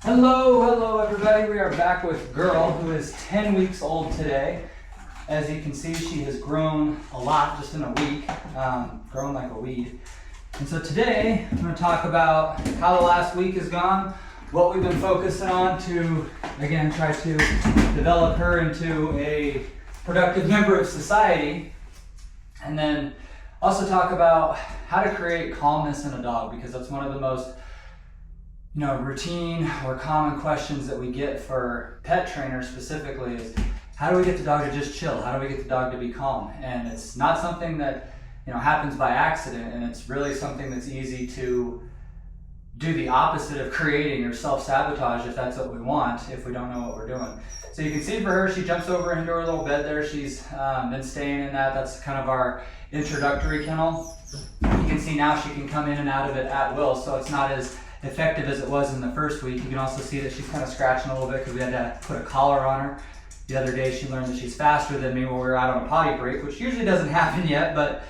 Hello everybody. We are back with Girl, who is 10 weeks old today. As you can see, she has grown a lot just in a week, grown like a weed. And so today, I'm going to talk about how the last week has gone, what we've been focusing on to, again, try to develop her into a productive member of society. And then also talk about how to create calmness in a dog, because that's one of the most routine or common questions that we get for pet trainers specifically is, how do we get the dog to just chill? How do we get the dog to be calm? And it's not something that happens by accident, and it's really something that's easy to do the opposite of creating or self-sabotage if that's what we want, if we don't know what we're doing. So you can see for her, she jumps over into her little bed there. She's been staying in that. That's kind of our introductory kennel. You can see now she can come in and out of it at will, so it's not as effective as it was in the first week. You can also see that she's kind of scratching a little bit because we had to put a collar on her. The other day she learned that she's faster than me when we were out on a potty break, which usually doesn't happen yet, but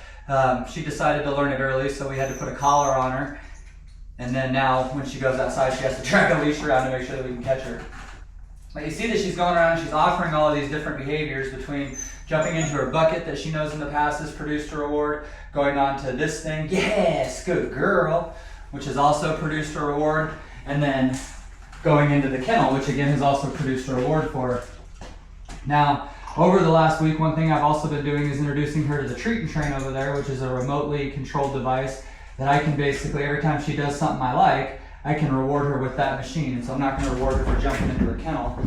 she decided to learn it early, so we had to put a collar on her. And then now when she goes outside, she has to drag a leash around to make sure that we can catch her. But you see that she's going around and she's offering all of these different behaviors, between jumping into her bucket that she knows in the past has produced a reward, going on to this thing, yes, good girl, which has also produced a reward, and then going into the kennel, which again has also produced a reward for her. Now, over the last week, one thing I've also been doing is introducing her to the treat and train over there, which is a remotely controlled device that I can basically, every time she does something I like, I can reward her with that machine. And so I'm not going to reward her for jumping into her kennel,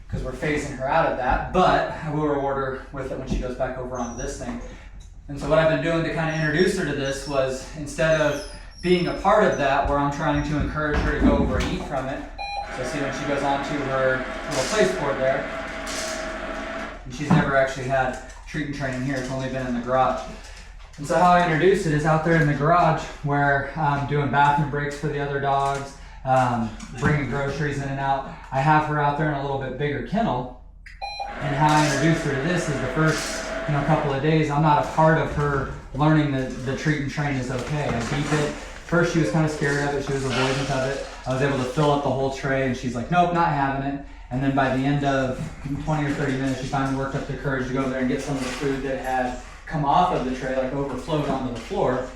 because we're phasing her out of that, but I will reward her with it when she goes back over onto this thing. And so what I've been doing to kind of introduce her to this was, instead of being a part of that, where I'm trying to encourage her to go over and eat from it. So see when she goes onto her little place board there, and she's never actually had treat and training here, it's only been in the garage. And so how I introduce it is out there in the garage, where I'm doing bathroom breaks for the other dogs, bringing groceries in and out. I have her out there in a little bit bigger kennel, and how I introduce her to this is the first couple of days, I'm not a part of her learning that the treat and train is okay. I beep it. First she was kind of scared of it, she was avoidant of it. I was able to fill up the whole tray and she's like, nope, not having it. And then by the end of 20 or 30 minutes, she finally worked up the courage to go there and get some of the food that had come off of the tray, like overflowed onto the floor.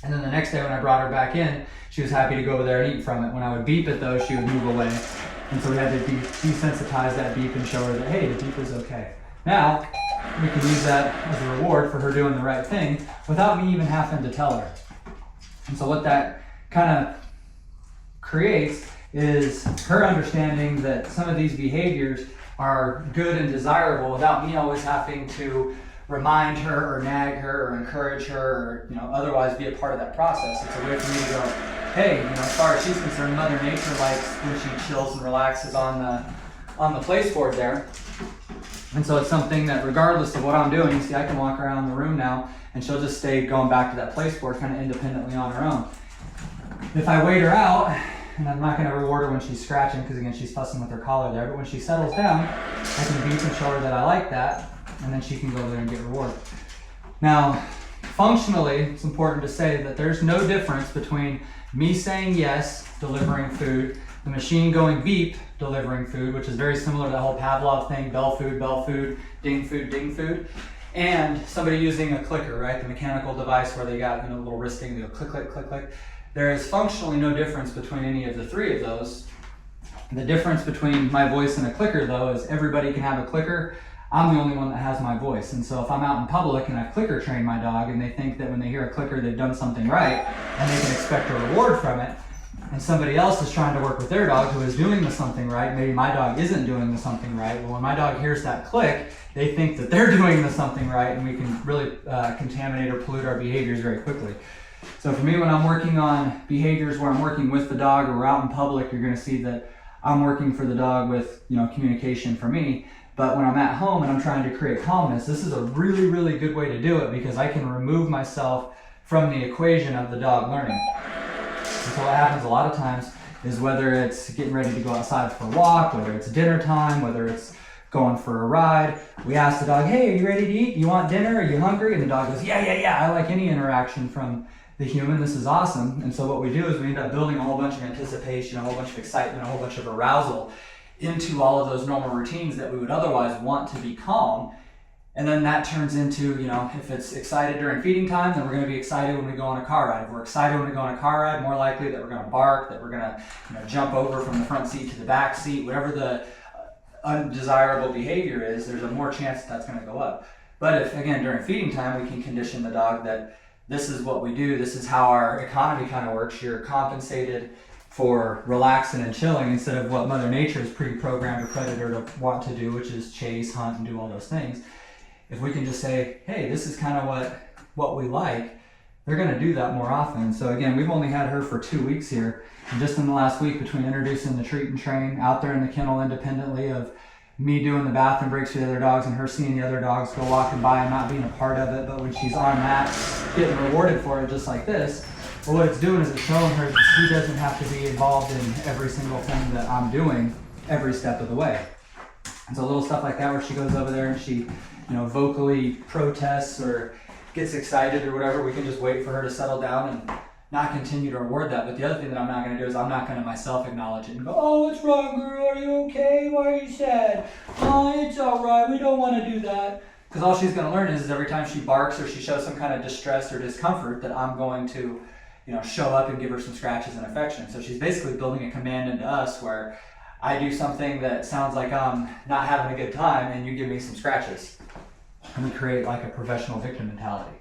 And then the next day when I brought her back in, she was happy to go over there and eat from it. When I would beep it though, she would move away. And so we had to desensitize that beep and show her that, hey, the beep is okay. Now, we can use that as a reward for her doing the right thing without me even having to tell her. And so what that kind of creates is her understanding that some of these behaviors are good and desirable without me always having to remind her or nag her or encourage her or otherwise be a part of that process. It's a way for me to go, hey, as far as she's concerned, Mother Nature likes when she chills and relaxes on the place board there. And so it's something that regardless of what I'm doing, you see I can walk around the room now and she'll just stay going back to that place board kind of independently on her own. If I wait her out, and I'm not going to reward her when she's scratching, because again she's fussing with her collar there, but when she settles down, I can beep and show her that I like that, and then she can go there and get rewarded. Now, functionally, it's important to say that there's no difference between me saying yes, delivering food, the machine going beep, delivering food, which is very similar to that whole Pavlov thing, bell food, ding food, and somebody using a clicker, right? The mechanical device where they got a little wrist thing, they go click, click, click, click. There is functionally no difference between any of the three of those. The difference between my voice and a clicker though is everybody can have a clicker. I'm the only one that has my voice. And so if I'm out in public and I clicker train my dog and they think that when they hear a clicker they've done something right and they can expect a reward from it, and somebody else is trying to work with their dog who is doing the something right, maybe my dog isn't doing the something right, well when my dog hears that click, they think that they're doing the something right, and we can really contaminate or pollute our behaviors very quickly. So for me, when I'm working on behaviors where I'm working with the dog or we're out in public, you're going to see that I'm working for the dog with communication for me. But when I'm at home and I'm trying to create calmness, this is a really, really good way to do it, because I can remove myself from the equation of the dog learning. And so what happens a lot of times is, whether it's getting ready to go outside for a walk, whether it's dinner time, whether it's going for a ride. We ask the dog, hey, are you ready to eat? You want dinner? Are you hungry? And the dog goes, yeah. I like any interaction from the human. This is awesome. And so what we do is we end up building a whole bunch of anticipation, a whole bunch of excitement, a whole bunch of arousal into all of those normal routines that we would otherwise want to be calm. And then that turns into, if it's excited during feeding time, then we're going to be excited when we go on a car ride. If we're excited when we go on a car ride, more likely that we're going to bark, that we're going to jump over from the front seat to the back seat, whatever the undesirable behavior is, there's a more chance that that's going to go up. But if, again, during feeding time, we can condition the dog that this is what we do, this is how our economy kind of works. You're compensated for relaxing and chilling instead of what Mother Nature is pre-programmed a predator to want to do, which is chase, hunt, and do all those things. If we can just say, hey, this is kind of what we like, they're going to do that more often. So again, we've only had her for 2 weeks here. And just in the last week, between introducing the treat and train out there in the kennel independently of me doing the bathroom breaks for the other dogs and her seeing the other dogs go walking by and not being a part of it, but when she's on that, getting rewarded for it just like this, well, what it's doing is it's showing her that she doesn't have to be involved in every single thing that I'm doing every step of the way. And so little stuff like that where she goes over there and she vocally protests or gets excited or whatever, we can just wait for her to settle down and not continue to reward that. But the other thing that I'm not going to do is I'm not going to myself acknowledge it and go, oh, what's wrong, girl? Are you okay? Why are you sad? Oh, it's all right. We don't want to do that. Because all she's going to learn is every time she barks or she shows some kind of distress or discomfort that I'm going to show up and give her some scratches and affection. So she's basically building a command into us where I do something that sounds like I'm not having a good time and you give me some scratches. And we create like a professional victim mentality.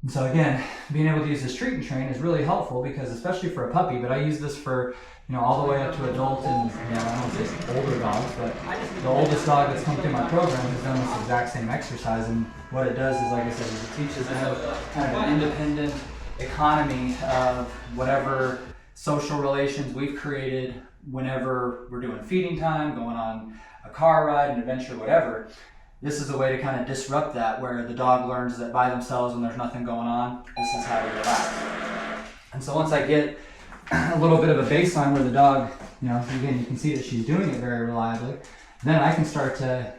And so again, being able to use this treat and train is really helpful because especially for a puppy, but I use this for all the way up to adult and I don't say some older dogs, but the oldest dog that's come through my program has done this exact same exercise. And what it does is, like I said, is it teaches them kind of an independent economy of whatever social relations we've created whenever we're doing feeding time, going on a car ride, an adventure, whatever. This is a way to kind of disrupt that where the dog learns that by themselves when there's nothing going on, this is how we relax. And so once I get a little bit of a baseline where the dog, again, you can see that she's doing it very reliably, then I can start to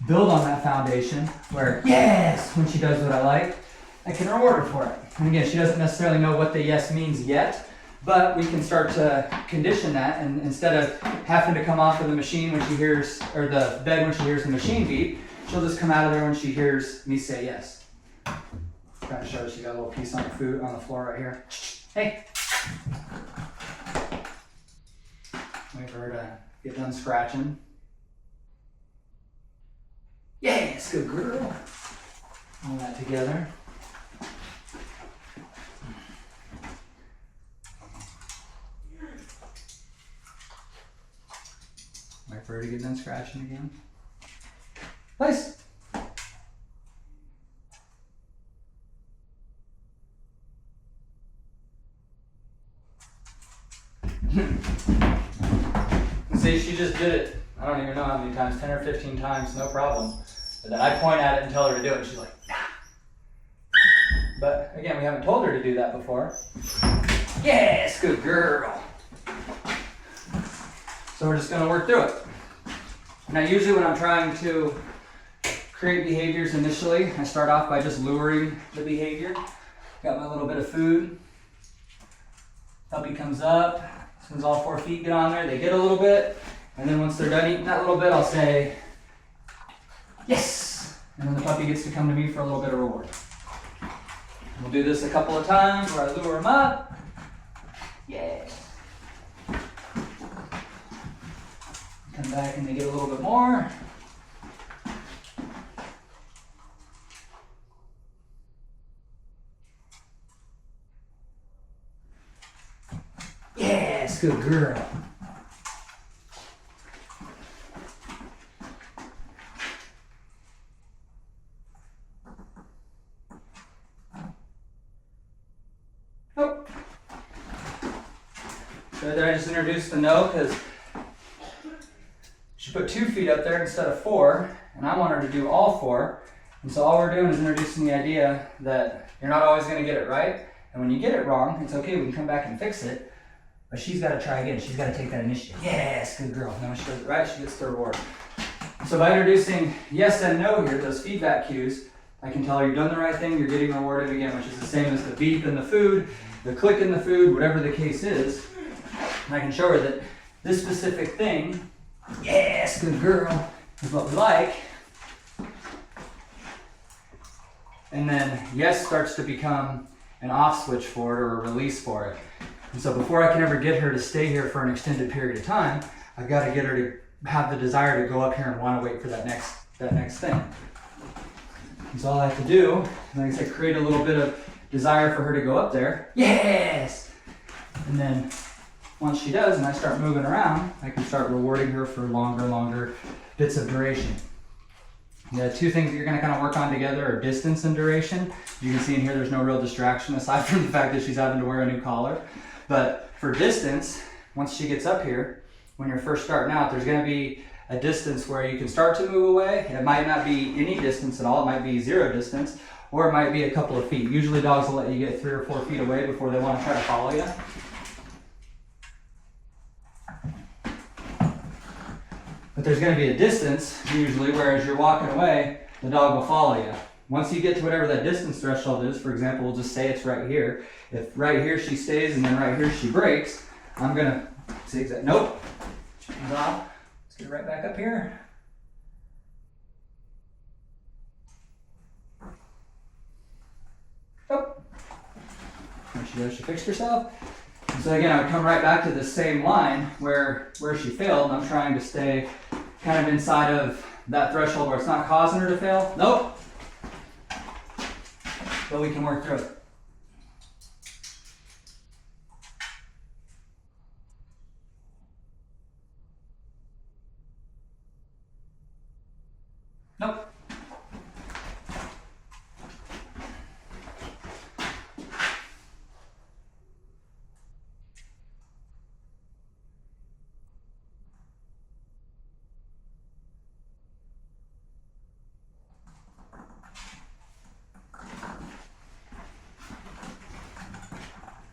build on that foundation where, yes, when she does what I like, I can reward her for it. And again, she doesn't necessarily know what the yes means yet, but we can start to condition that, and instead of having to come off of the machine when she hears, or the bed when she hears the machine beep, she'll just come out of there when she hears me say yes. Trying to show her she got a little piece on the food on the floor right here. Hey. Wait for her to get done scratching. Yes, good girl. All that together. Wait for her to get done scratching again. Place. See, she just did it. I don't even know how many times, 10 or 15 times, no problem. But then I point at it and tell her to do it, and she's like, nah. But again, we haven't told her to do that before. Yes, good girl. So we're just going to work through it. Now usually when I'm trying to create behaviors initially, I start off by just luring the behavior. Got my little bit of food. Puppy comes up. As soon as all 4 feet get on there, they get a little bit. And then once they're done eating that little bit, I'll say, yes! And then the puppy gets to come to me for a little bit of reward. We'll do this a couple of times where I lure them up. Yeah. Come back and they get a little bit more. Yes, good girl. Oh. So did I just introduce the no? Because she put 2 feet up there instead of 4, and I want her to do all 4. And so all we're doing is introducing the idea that you're not always going to get it right. And when you get it wrong, it's okay, we can come back and fix it. but she's got to try again. She's got to take that initiative. Yes, good girl. And then when she does it right, she gets the reward. So by introducing yes and no here, those feedback cues, I can tell her you've done the right thing, you're getting rewarded again, which is the same as the beep in the food, the click in the food, whatever the case is. And I can show her that this specific thing, yes, good girl, is what we like. And then yes starts to become an off switch for it or a release for it. And so before I can ever get her to stay here for an extended period of time, I've got to get her to have the desire to go up here and want to wait for that next thing. And so all I have to do, like I said, create a little bit of desire for her to go up there. Yes! And then once she does and I start moving around, I can start rewarding her for longer bits of duration. The two things that you're going to kind of work on together are distance and duration. You can see in here there's no real distraction aside from the fact that she's having to wear a new collar. But for distance, once she gets up here, when you're first starting out, there's going to be a distance where you can start to move away. It might not be any distance at all. It might be zero distance, or it might be a couple of feet. Usually dogs will let you get 3 or 4 feet away before they want to try to follow you. But there's going to be a distance, usually, where as you're walking away, the dog will follow you. Once you get to whatever that distance threshold is, for example, we'll just say it's right here. If right here she stays and then right here she breaks, I'm going to zigzag. Nope. Comes off. Let's get it right back up here. Oh. There she goes. She fixed herself. So again, I would come right back to the same line where she failed, and I'm trying to stay kind of inside of that threshold where it's not causing her to fail. Nope. But we can work through it. Nope.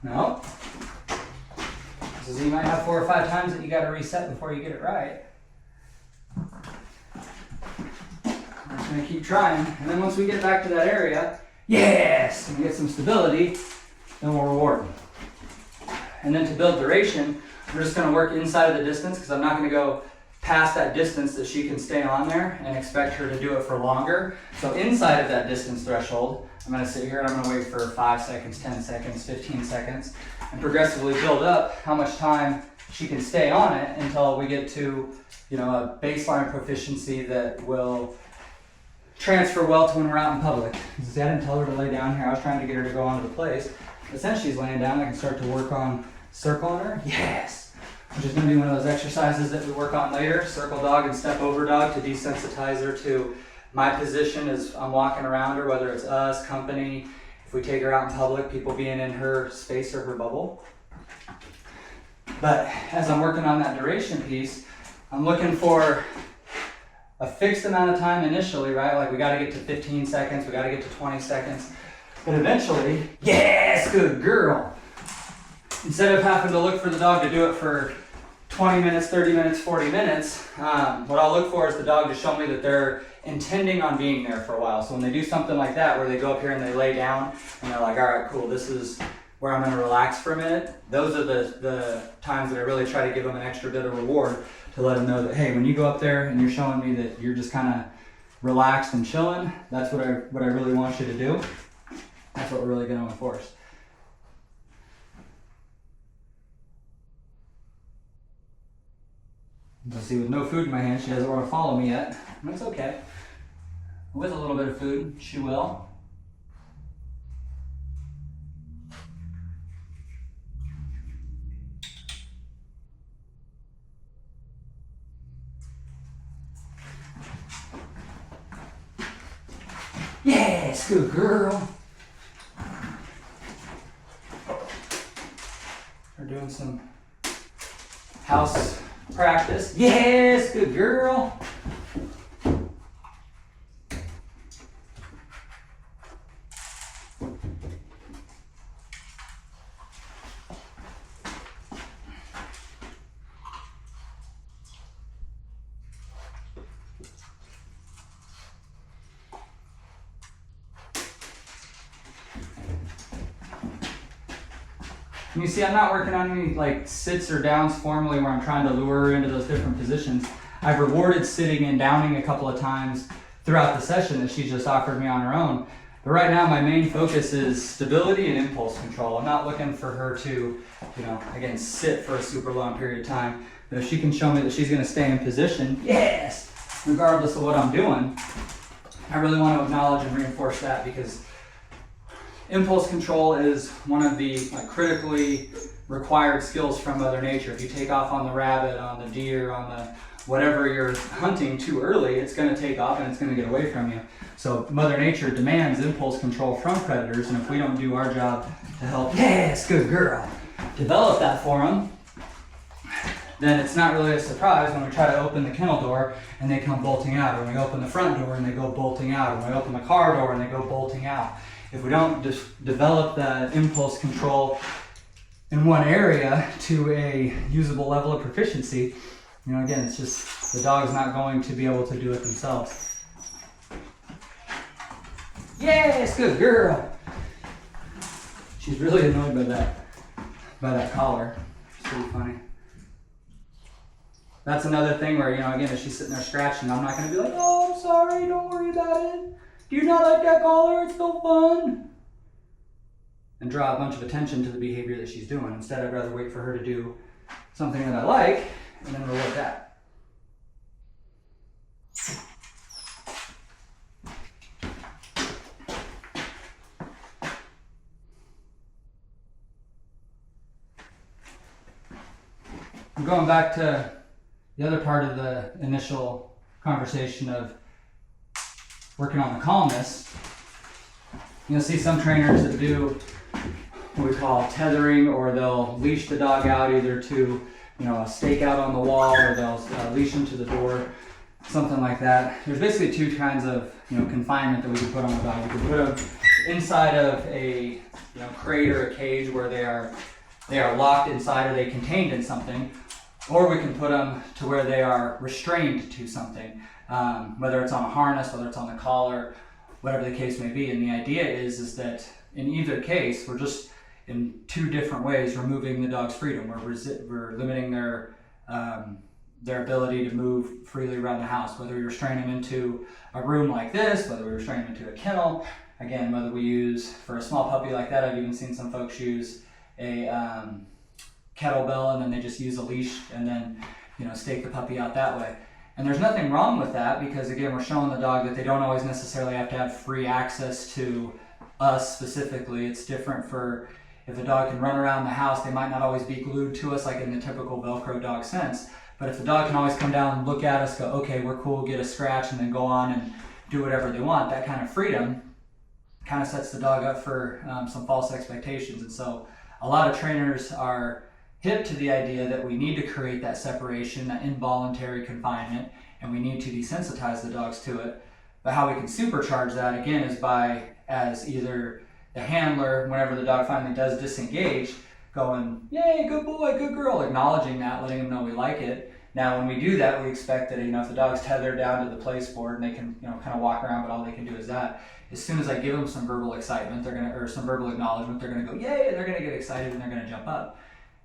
No. So you might have 4 or 5 times that you got to reset before you get it right. I'm just going to keep trying. And then once we get back to that area, yes, and get some stability, then we'll reward them. And then to build duration, we're just going to work inside of the distance because I'm not going to go past that distance that she can stay on there and expect her to do it for longer. So inside of that distance threshold, I'm going to sit here and I'm going to wait for 5 seconds, 10 seconds, 15 seconds, and progressively build up how much time she can stay on it until we get to, a baseline proficiency that will transfer well to when we're out in public. See, I didn't tell her to lay down here. I was trying to get her to go onto the place. But since she's laying down, I can start to work on circling her. Yes! Which is going to be one of those exercises that we work on later. Circle dog and step over dog to desensitize her to my position as I'm walking around her, whether it's us, company, if we take her out in public, people being in her space or her bubble. But as I'm working on that duration piece, I'm looking for a fixed amount of time initially, right? Like we got to get to 15 seconds, we got to get to 20 seconds. But eventually, yes, good girl. Instead of having to look for the dog to do it for 20 minutes, 30 minutes, 40 minutes, what I'll look for is the dog to show me that they're intending on being there for a while. So when they do something like that, where they go up here and they lay down and they're like, all right, cool, this is where I'm going to relax for a minute. Those are the times that I really try to give them an extra bit of reward to let them know that, hey, when you go up there and you're showing me that you're just kind of relaxed and chilling, that's what I really want you to do. That's what we're really going to enforce. You'll see with no food in my hand, she doesn't want to follow me yet. That's okay. With a little bit of food, she will. Yes, good girl. We're doing some house practice. Yes, good girl. And you see, I'm not working on any like sits or downs formally where I'm trying to lure her into those different positions. I've rewarded sitting and downing a couple of times throughout the session that she's just offered me on her own. But right now my main focus is stability and impulse control. I'm not looking for her to, again, sit for a super long period of time. But if she can show me that she's gonna stay in position, yes, regardless of what I'm doing, I really want to acknowledge and reinforce that, because impulse control is one of the critically required skills from Mother Nature. If you take off on the rabbit, on the deer, on the whatever you're hunting too early, it's going to take off and it's going to get away from you. So Mother Nature demands impulse control from predators, and if we don't do our job to help, yes, good girl, develop that for them, then it's not really a surprise when we try to open the kennel door and they come bolting out, or when we open the front door and they go bolting out, or when we open the car door and they go bolting out. If we don't develop that impulse control in one area to a usable level of proficiency, again, it's just the dog's not going to be able to do it themselves. Yes, good girl. She's really annoyed by that collar. It's pretty funny. That's another thing where, again, if she's sitting there scratching, I'm not going to be like, oh, I'm sorry, don't worry about it. Do you not like that collar? It's so fun. And draw a bunch of attention to the behavior that she's doing. Instead, I'd rather wait for her to do something that I like and then reward that. I'm going back to the other part of the initial conversation of working on the calmness. You'll see some trainers that do what we call tethering, or they'll leash the dog out either to a stake out on the wall, or they'll leash them to the door, something like that. There's basically two kinds of confinement that we can put on the dog. We can put them inside of a crate or a cage where they are locked inside, or they contained in something, or we can put them to where they are restrained to something, whether it's on a harness, whether it's on the collar, whatever the case may be. And the idea is that in either case, we're just in two different ways removing the dog's freedom. We're limiting their ability to move freely around the house, whether we restrain them into a room like this, whether we restrain them into a kennel. Again, whether we use, for a small puppy like that, I've even seen some folks use a kettlebell, and then they just use a leash and then stake the puppy out that way. And there's nothing wrong with that, because again, we're showing the dog that they don't always necessarily have to have free access to us specifically. It's different for if a dog can run around the house, they might not always be glued to us like in the typical Velcro dog sense. But if the dog can always come down and look at us, go, okay, we're cool, get a scratch, and then go on and do whatever they want, that kind of freedom kind of sets the dog up for some false expectations. And so a lot of trainers are hip to the idea that we need to create that separation, that involuntary confinement, and we need to desensitize the dogs to it. But how we can supercharge that, again, is as either the handler, whenever the dog finally does disengage, going, yay, good boy, good girl, acknowledging that, letting them know we like it. Now, when we do that, we expect that, if the dog's tethered down to the place board and they can, kind of walk around, but all they can do is that. As soon as I give them some verbal excitement, or some verbal acknowledgement, they're gonna go, yay, and they're gonna get excited and they're gonna jump up.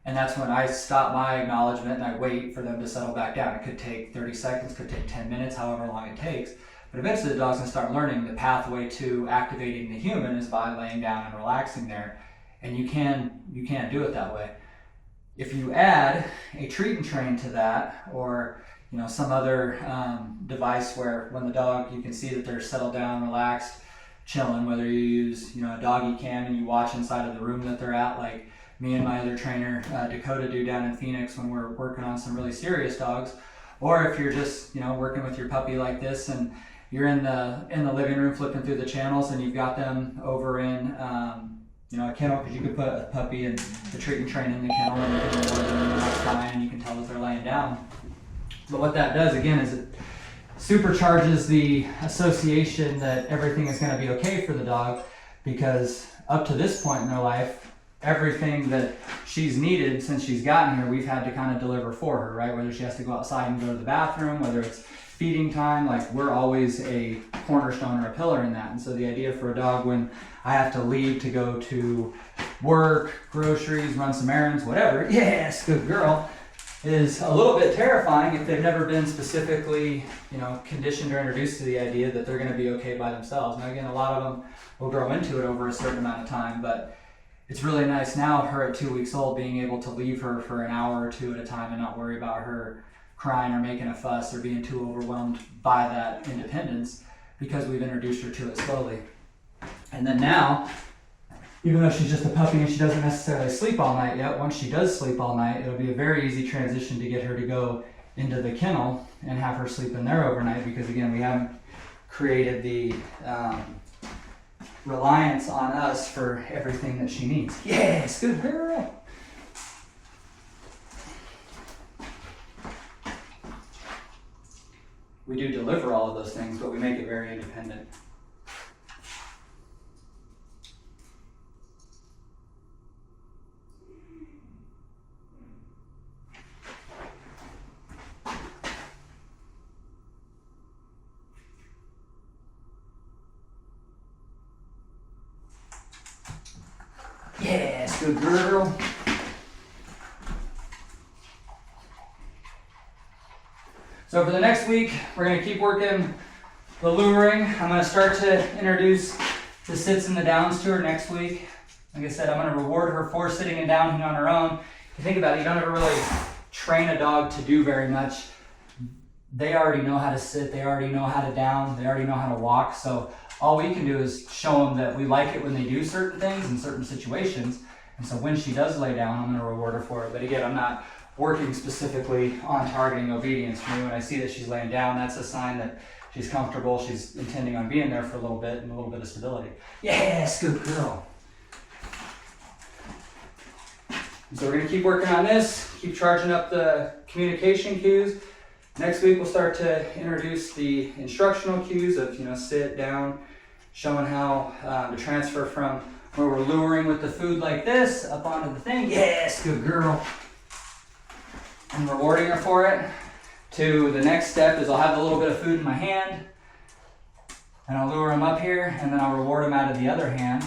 And that's when I stop my acknowledgement and I wait for them to settle back down. It could take 30 seconds, could take 10 minutes, however long it takes. But eventually the dog's gonna start learning the pathway to activating the human is by laying down and relaxing there. And you can't do it that way. If you add a treat and train to that, or some other device where when the dog, you can see that they're settled down, relaxed, chilling, whether you use a doggy cam and you watch inside of the room that they're at, like me and my other trainer Dakota do down in Phoenix when we're working on some really serious dogs, or if you're just working with your puppy like this and you're in the living room flipping through the channels and you've got them over in a kennel, because you could put a puppy and the treat and train in the kennel and they're not crying and you can tell that they're laying down. But what that does again is it supercharges the association that everything is going to be okay for the dog, because up to this point in their life, everything that she's needed since she's gotten here, we've had to kind of deliver for her, right? Whether she has to go outside and go to the bathroom, whether it's feeding time, like we're always a cornerstone or a pillar in that. And so the idea for a dog, when I have to leave to go to work, groceries, run some errands, whatever, yes, good girl, is a little bit terrifying if they've never been specifically, conditioned or introduced to the idea that they're going to be okay by themselves. Now again, a lot of them will grow into it over a certain amount of time, but it's really nice now, her at 2 weeks old, being able to leave her for an hour or two at a time and not worry about her crying or making a fuss or being too overwhelmed by that independence, because we've introduced her to it slowly. And then now, even though she's just a puppy and she doesn't necessarily sleep all night yet, once she does sleep all night, it'll be a very easy transition to get her to go into the kennel and have her sleep in there overnight, because again, we haven't created the reliance on us for everything that she needs. Yes, good girl. We do deliver all of those things, but we make it very independent. Yes, good girl. So for the next week, we're going to keep working the luring. I'm going to start to introduce the sits and the downs to her next week. Like I said, I'm going to reward her for sitting and downing on her own. If you think about it, you don't ever really train a dog to do very much. They already know how to sit, they already know how to down, they already know how to walk. So all we can do is show them that we like it when they do certain things in certain situations. And so when she does lay down, I'm going to reward her for it. But again, I'm not working specifically on targeting obedience. For me, when I see that she's laying down, that's a sign that she's comfortable, she's intending on being there for a little bit and a little bit of stability. Yes, good girl. So we're going to keep working on this, keep charging up the communication cues. Next week we'll start to introduce the instructional cues of sit, down, showing how to transfer from where we're luring with the food like this up onto the thing. Yes, good girl. And rewarding her for it. To the next step is I'll have a little bit of food in my hand and I'll lure him up here and then I'll reward him out of the other hand.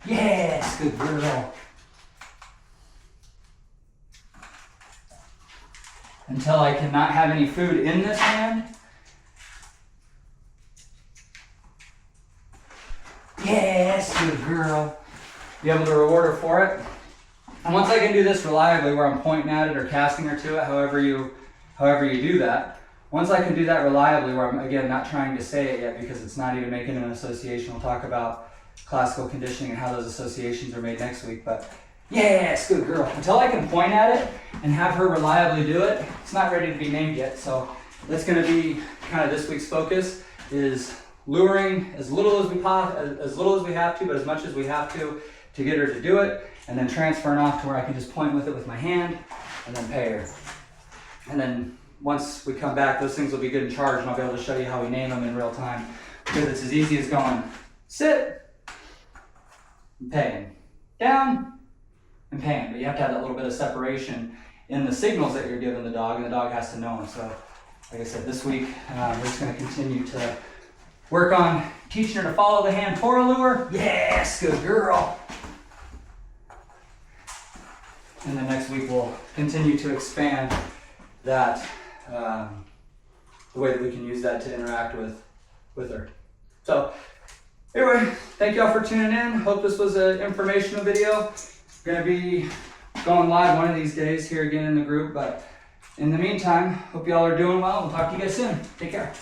Yes, good girl. Until I cannot have any food in this hand. Yes, good girl. Be able to reward her for it. And once I can do this reliably, where I'm pointing at it or casting her to it, however you do that, once I can do that reliably, where I'm again not trying to say it yet because it's not even making an association. We'll talk about classical conditioning and how those associations are made next week. But yes, good girl. Until I can point at it and have her reliably do it, it's not ready to be named yet. So that's going to be kind of this week's focus, is luring as little as we have to, but as much as we have to get her to do it, and then transferring off to where I can just point with it with my hand and then pay her. And then once we come back, those things will be good and charged, and I'll be able to show you how we name them in real time, because it's as easy as going sit and paying, down and paying. But you have to have that little bit of separation in the signals that you're giving the dog, and the dog has to know them. So like I said, this week we're just going to continue to work on teaching her to follow the hand for a lure. Yes, good girl. And then next week we'll continue to expand that, the way that we can use that to interact with her. So anyway, thank you all for tuning in. Hope this was an informational video. We're going to be going live one of these days here again in the group, but in the meantime, hope you all are doing well. We'll talk to you guys soon. Take care.